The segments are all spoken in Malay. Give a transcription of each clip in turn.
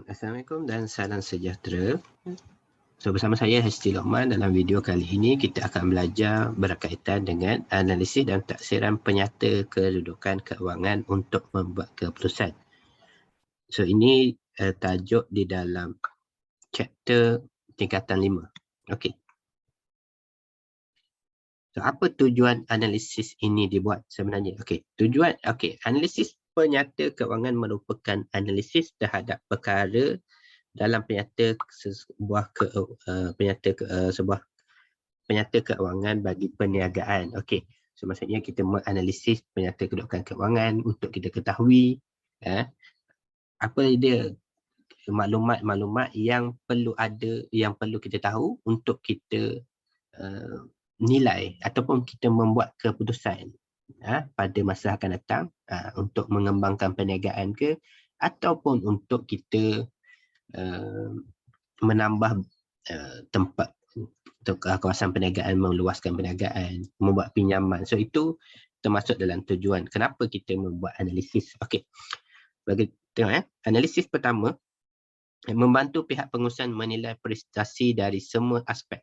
Assalamualaikum dan salam sejahtera. So, bersama saya Hasti Lokman. Dalam video kali ini kita akan belajar berkaitan dengan analisis dan taksiran penyata kedudukan keuangan untuk membuat keputusan. So, ini tajuk di dalam chapter tingkatan 5. Okey. So, apa tujuan analisis ini dibuat sebenarnya? Analisis penyata keuangan merupakan analisis terhadap perkara dalam sebuah penyata keuangan bagi perniagaan. Okey. So maksudnya kita menganalisis penyata kedudukan keuangan untuk kita ketahui apa dia maklumat-maklumat yang perlu kita tahu untuk kita nilai ataupun kita membuat keputusan pada masa akan datang untuk mengembangkan perniagaan ke ataupun untuk kita menambah tempat untuk kawasan perniagaan, meluaskan perniagaan, membuat pinjaman. So itu termasuk dalam tujuan kenapa kita membuat analisis. Okey. Bagi tengok analisis pertama membantu pihak pengurusan menilai prestasi dari semua aspek.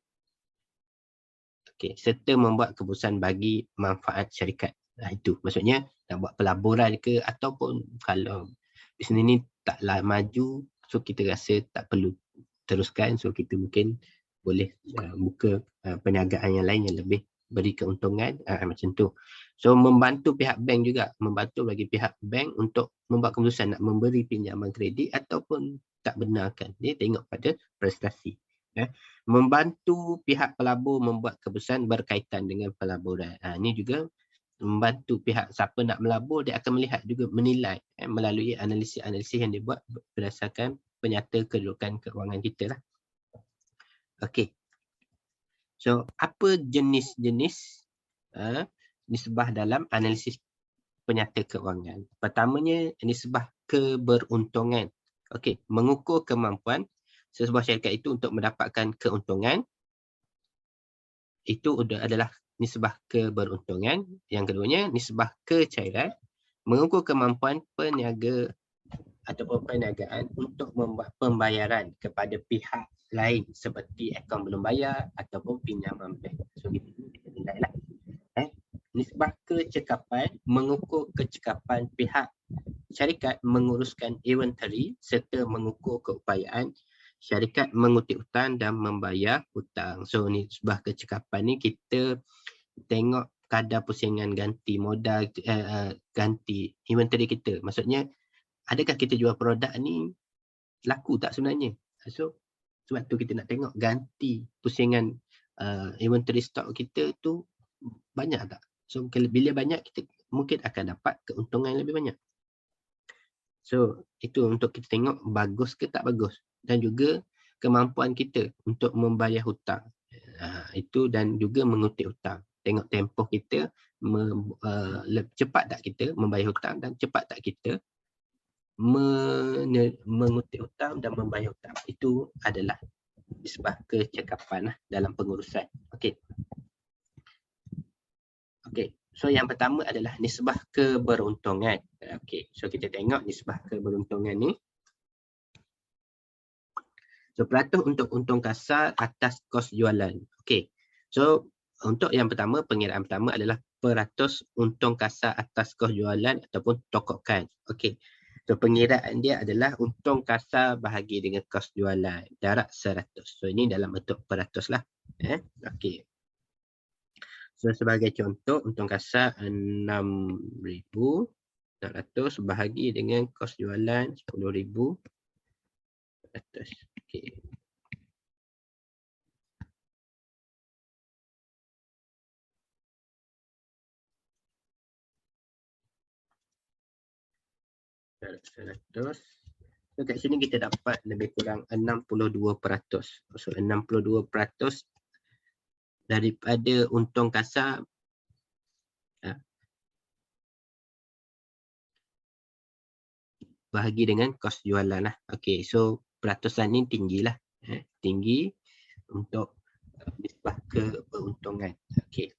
Okey, serta membuat keputusan bagi manfaat syarikat. Itu maksudnya nak buat pelaburan ke ataupun kalau bisnes ni taklah maju, so kita rasa tak perlu teruskan, so kita mungkin boleh buka perniagaan yang lain yang lebih beri keuntungan macam tu. So membantu pihak bank juga, membantu bagi pihak bank untuk membuat keputusan nak memberi pinjaman kredit ataupun tak benarkan. Dia tengok pada prestasi. Membantu pihak pelabur membuat keputusan berkaitan dengan pelaburan. Ini juga membantu pihak siapa nak melabur, dia akan melihat juga menilai melalui analisis yang dibuat berdasarkan penyata kedudukan keuangan kita lah. Okey. So apa jenis-jenis nisbah dalam analisis penyata keuangan? Pertamanya nisbah keberuntungan. Okey, mengukur kemampuan sesebuah syarikat itu untuk mendapatkan keuntungan. Itu adalah nisbah keberuntungan. Yang keduanya nisbah kecairan, mengukur kemampuan peniaga ataupun perniagaan untuk membuat pembayaran kepada pihak lain seperti akaun belum bayar ataupun pinjaman bank. So kita nilai lah. Nisbah kecekapan, mengukur kecekapan pihak syarikat menguruskan inventory serta mengukur keupayaan syarikat mengutip hutang dan membayar hutang. So nisbah kecekapan ni kita tengok kadar pusingan ganti modal, ganti inventory kita. Maksudnya adakah kita jual produk ni laku tak sebenarnya? So sebab tu kita nak tengok ganti pusingan inventory stock kita tu banyak tak? So bila banyak kita mungkin akan dapat keuntungan yang lebih banyak. So itu untuk kita tengok bagus ke tak bagus, dan juga kemampuan kita untuk membayar hutang. Itu dan juga mengutip hutang. Tengok tempoh kita cepat tak kita membayar hutang dan cepat tak kita mengutip hutang dan membayar hutang. Itu adalah nisbah kecekapan dalam pengurusan. Okey. So yang pertama adalah nisbah keberuntungan. Okey, so kita tengok nisbah keberuntungan ni. So peratus untuk untung kasar atas kos jualan. Okey. So untuk yang pertama, pengiraan pertama adalah peratus untung kasar atas kos jualan ataupun tokokan. Okey. So pengiraan dia adalah untung kasar bahagi dengan kos jualan darab 100. So ini dalam bentuk peratus lah. Okey. So sebagai contoh, untung kasar 6,400 bahagi dengan kos jualan 10,400. Okey. Darab 100. So kat sini kita dapat lebih kurang 62%. So 62% daripada untung kasar bahagi dengan kos jualan lah. Okey, so peratusan ni tinggilah. Tinggi untuk nisbah keberuntungan. Okey.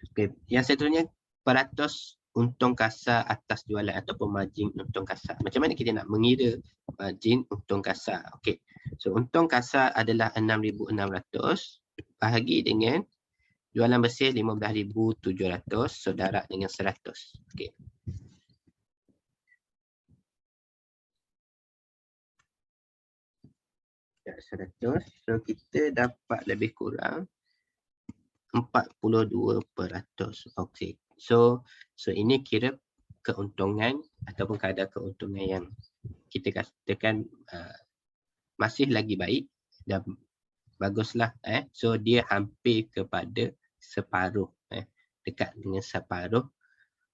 Okey, yang seterusnya peratus untung kasar atas jualan ataupun margin untung kasar. Macam mana kita nak mengira margin untung kasar? Okey. So untung kasar adalah 6,600 bahagi dengan jualan bersih 15,700, so darab dengan 100. Okey. Ya, 100. So kita dapat lebih kurang 42%. Okey. So ini kira keuntungan ataupun kadar keuntungan yang kita katakan masih lagi baik dan baguslah. So dia hampir kepada separuh, dekat dengan separuh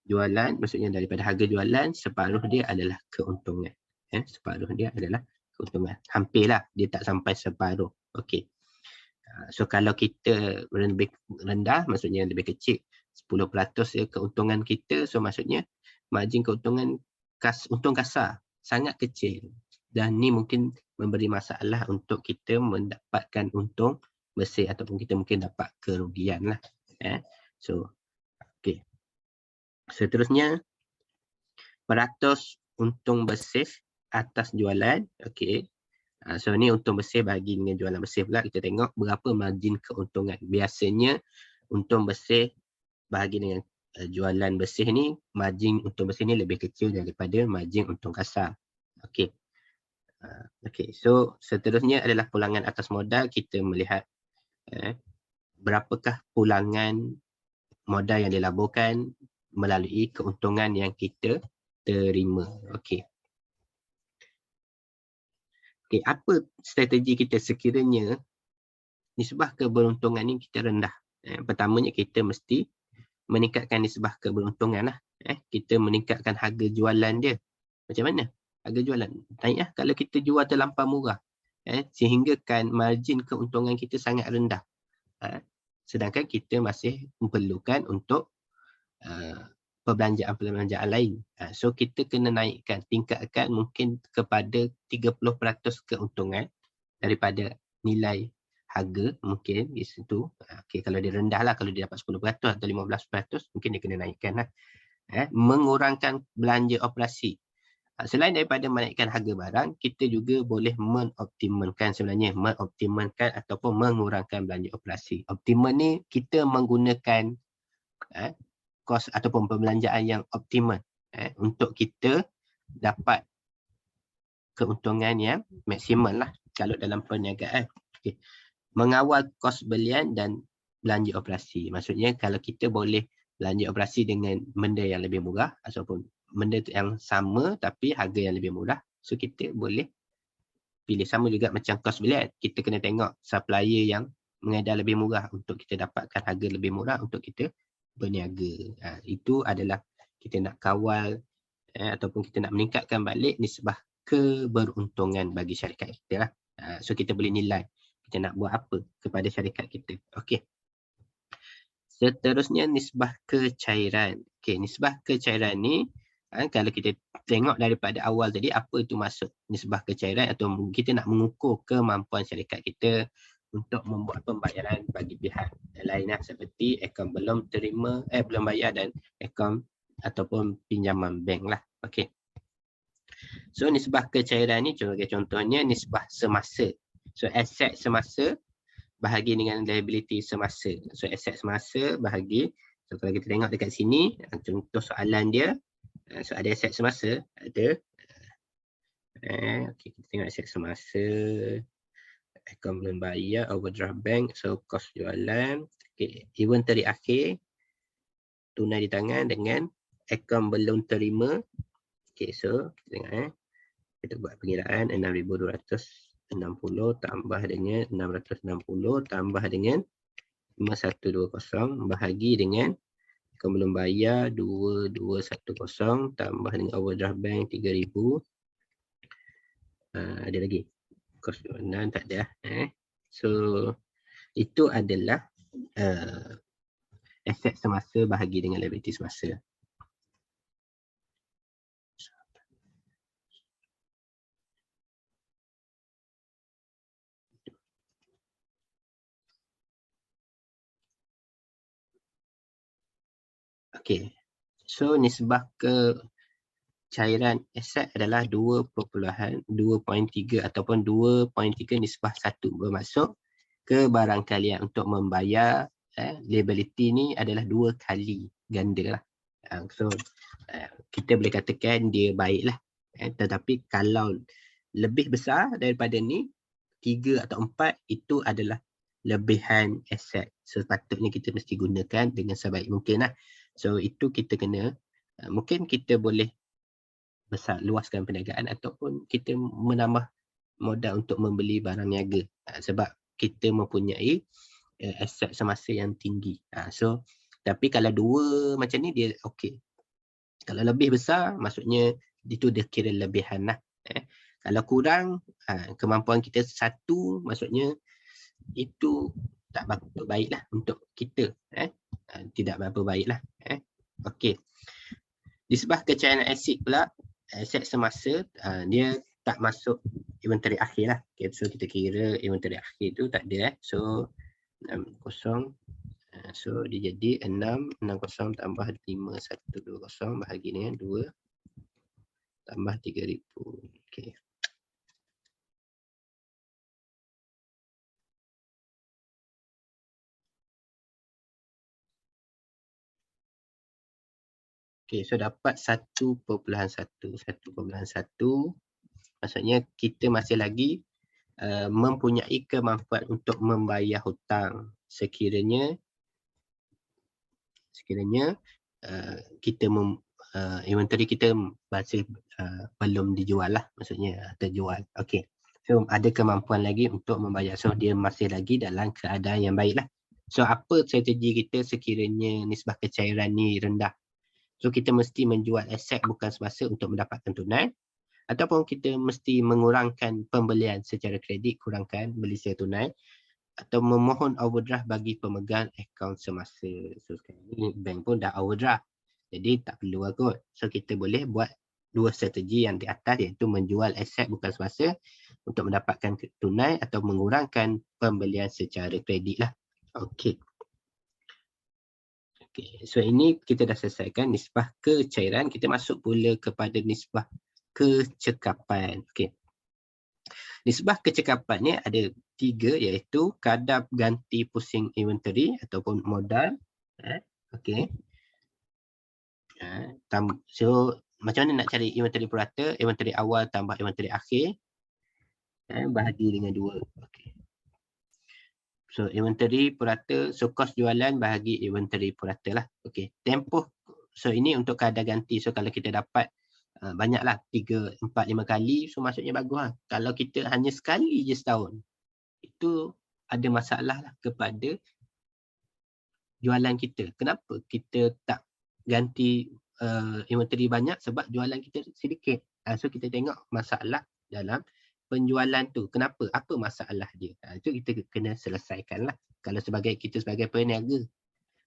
jualan, maksudnya daripada harga jualan separuh dia adalah keuntungan. Separuh dia adalah keuntungan. Hampirlah, dia tak sampai separuh. Okey. So kalau kita lebih rendah, maksudnya lebih kecil, 10% ya keuntungan kita, so maksudnya margin keuntungan untung kasar sangat kecil, dan ni mungkin memberi masalah untuk kita mendapatkan untung bersih ataupun kita mungkin dapat kerugian lah. So okey. Seterusnya, peratus untung bersih atas jualan. Okey. So ni untung bersih bahagi dengan jualan bersih pula, kita tengok berapa margin keuntungan. Biasanya untung bersih bahagi dengan jualan bersih ni, margin untung bersih ni lebih kecil daripada margin untung kasar. Okey. Okey, so seterusnya adalah pulangan atas modal. Kita melihat berapakah pulangan modal yang dilaburkan melalui keuntungan yang kita terima. Okey. Okey, apa strategi kita sekiranya nisbah keberuntungan ni kita rendah? Pertamanya kita mesti meningkatkan nisbah keberuntungan lah. Kita meningkatkan harga jualan dia. Macam mana? Harga jualan naik kalau kita jual terlampau murah, sehingga kan margin keuntungan kita sangat rendah. Sedangkan kita masih memerlukan untuk perbelanjaan lain. So kita kena naikkan, tingkatkan mungkin kepada 30% keuntungan daripada nilai harga mungkin di situ. Okay, kalau dia rendah lah, kalau dia dapat 10% atau 15%, mungkin dia kena naikkan lah. Mengurangkan belanja operasi. Selain daripada menaikkan harga barang, kita juga boleh mengoptimalkan ataupun mengurangkan belanja operasi. Optimal ni kita menggunakan kos ataupun perbelanjaan yang optimal untuk kita dapat keuntungan yang maksimal lah kalau dalam perniagaan. Okay. Mengawal kos belian dan belanja operasi. Maksudnya kalau kita boleh belanja operasi dengan benda yang lebih murah ataupun benda yang sama tapi harga yang lebih murah, so kita boleh pilih. Sama juga macam kos belian. Kita kena tengok supplier yang mengedar lebih murah untuk kita dapatkan harga lebih murah untuk kita berniaga. Itu adalah kita nak kawal ataupun kita nak meningkatkan balik nisbah keberuntungan bagi syarikat kita lah. So kita boleh nilai kita nak buat apa kepada syarikat kita. Okey. Seterusnya nisbah kecairan. Okey, nisbah kecairan ni kalau kita tengok daripada awal tadi, apa itu maksud nisbah kecairan, atau kita nak mengukur kemampuan syarikat kita untuk membuat pembayaran bagi pihak lain seperti akaun belum bayar dan akaun ataupun pinjaman bank lah. Okey. So nisbah kecairan ni contohnya nisbah semasa. So aset semasa bahagi dengan liability semasa. So aset semasa bahagi, so kalau kita tengok dekat sini, contoh soalan dia, so ada aset semasa, ada okey, kita tengok aset semasa, akaun belum bayar, overdraft bank, so kos jualan, okay, inventory akhir, tunai di tangan dengan akaun belum terima. Okay, so kita tengok kita buat pengiraan 6,260 tambah dengan 660 tambah dengan 5120 bahagi dengan akaun belum bayar 2210 tambah dengan overdraft bank 3,000. Ada lagi kos jualan tak ada. So itu adalah aset semasa bahagi dengan liability semasa. Okey. So nisbah ke cairan aset adalah 2.3 ataupun 2.3 nisbah 1, bermaksud kebarangkalian untuk membayar liability ni adalah 2 kali ganda lah. So kita boleh katakan dia baik lah. Tetapi kalau lebih besar daripada ni, 3 atau 4, itu adalah lebihan aset. So sepatutnya kita mesti gunakan dengan sebaik mungkin lah. So itu kita kena, mungkin kita boleh luaskan perniagaan ataupun kita menambah modal untuk membeli barang niaga, sebab kita mempunyai aset semasa yang tinggi. So tapi kalau 2 macam ni dia okey. Kalau lebih besar maksudnya itu dia kira lebihan lah. Kalau kurang, kemampuan kita 1, maksudnya itu tak berapa baik lah untuk kita. Tidak berapa baik lah. Okey. Nisbah kecairan aset pula, aset semasa, dia tak masuk inventory akhir lah. Okay, so kita kira inventory akhir tu tak ada. So 60, so dia jadi 660 tambah 5120 bahagi dengan 2 tambah 3000. Okay. Okay, so dapat 1.1. 1.1 maksudnya kita masih lagi mempunyai kemampuan untuk membayar hutang sekiranya kita inventory kita masih belum dijual lah, maksudnya terjual. Okey. So ada kemampuan lagi untuk membayar. So dia masih lagi dalam keadaan yang baik lah. So apa strategi kita sekiranya nisbah kecairan ni rendah? So kita mesti menjual aset bukan semasa untuk mendapatkan tunai, ataupun kita mesti mengurangkan pembelian secara kredit, kurangkan beli secara tunai, atau memohon overdraft bagi pemegang akaun semasa. So sekarang ni bank pun dah overdraft, jadi tak perlu lah kot. So kita boleh buat 2 strategi yang di atas, iaitu menjual aset bukan semasa untuk mendapatkan tunai atau mengurangkan pembelian secara kredit lah. Okey. Okay, so ini kita dah selesaikan nisbah kecairan. Kita masuk pula kepada nisbah kecekapan. Okay. Nisbah kecekapan ni ada 3, iaitu kadar ganti pusing inventory ataupun modal. Okay. So macam mana nak cari inventory purata? Inventory awal tambah inventory akhir, bahagi dengan 2. Okay. So inventory purata, so kos jualan bahagi inventory purata lah. Okey. Tempoh, so ini untuk kadar ganti. So kalau kita dapat banyaklah 3, 4, 5 kali, so maksudnya bagus lah. Kalau kita hanya sekali je setahun, itu ada masalah lah kepada jualan kita. Kenapa kita tak ganti inventory banyak? Sebab jualan kita sedikit. So kita tengok masalah dalam penjualan tu. Kenapa? Apa masalah dia? Itu kita kena selesaikan lah. Kalau kita sebagai peniaga,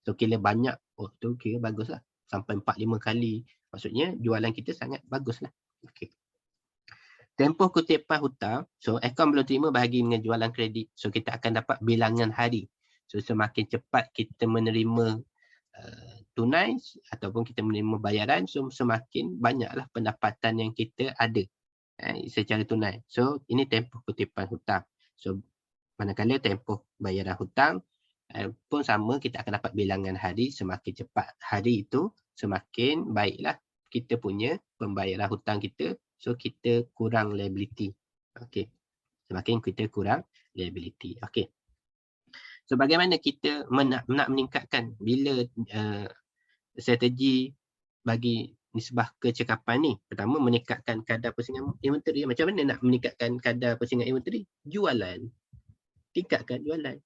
so kira banyak, tu kira bagus lah. Sampai 4-5 kali. Maksudnya jualan kita sangat bagus lah. Okay. Tempoh kutipan hutang, so akaun belum terima bahagi dengan jualan kredit. So kita akan dapat bilangan hari. So semakin cepat kita menerima tunai ataupun kita menerima bayaran, so semakin banyaklah pendapatan yang kita ada secara tunai. So ini tempoh kutipan hutang. So manakala tempoh bayaran hutang pun sama, kita akan dapat bilangan hari. Semakin cepat hari itu, semakin baiklah kita punya pembayaran hutang kita. So kita kurang liability. Okey. Semakin kita kurang liability. Okey. So bagaimana kita nak meningkatkan bila strategi bagi nisbah kecekapan ni? Pertama, meningkatkan kadar pusingan inventory. Macam mana nak meningkatkan kadar pusingan inventory? Jualan. Tingkatkan jualan.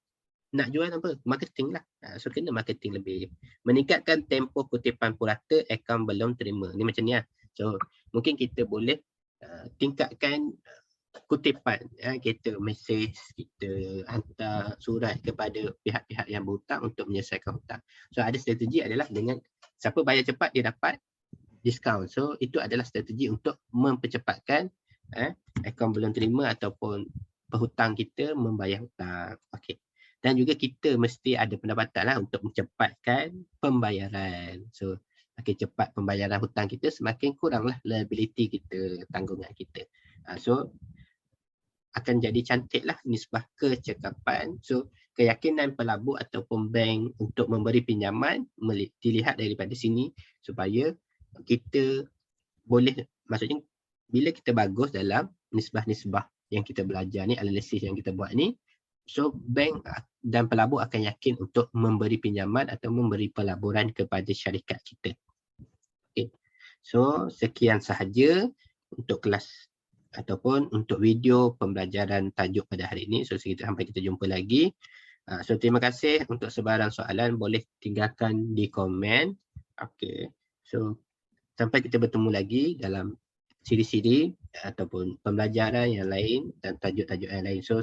Nak jual apa? Marketing lah. So kena marketing lebih. Meningkatkan tempoh kutipan purata, akaun belum terima. Ni macam ni lah. So mungkin kita boleh tingkatkan kutipan. Kita mesej, kita hantar surat kepada pihak-pihak yang berhutang untuk menyelesaikan hutang. So ada strategi adalah dengan siapa bayar cepat dia dapat diskaun. So itu adalah strategi untuk mempercepatkan akaun belum terima ataupun penghutang kita membayar hutang. Okey. Dan juga kita mesti ada pendapatan lah untuk mencepatkan pembayaran. So semakin cepat pembayaran hutang kita, semakin kuranglah liability kita, tanggungan kita. So akan jadi cantiklah nisbah kecekapan. So keyakinan pelabur ataupun bank untuk memberi pinjaman dilihat daripada sini supaya kita boleh, maksudnya bila kita bagus dalam nisbah-nisbah yang kita belajar ni, analisis yang kita buat ni, so bank dan pelabur akan yakin untuk memberi pinjaman atau memberi pelaburan kepada syarikat kita. Okay. So sekian sahaja untuk kelas ataupun untuk video pembelajaran tajuk pada hari ini. So sampai kita jumpa lagi. So terima kasih untuk sebarang soalan, boleh tinggalkan di komen. Okay. So sampai kita bertemu lagi dalam siri-siri ataupun pembelajaran yang lain dan tajuk-tajuk yang lain. So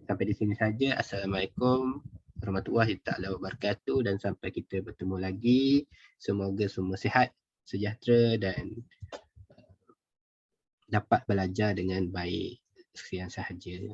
sampai di sini saja. Assalamualaikum warahmatullahi taala wabarakatuh dan sampai kita bertemu lagi. Semoga semua sihat, sejahtera dan dapat belajar dengan baik. Sekian sahaja.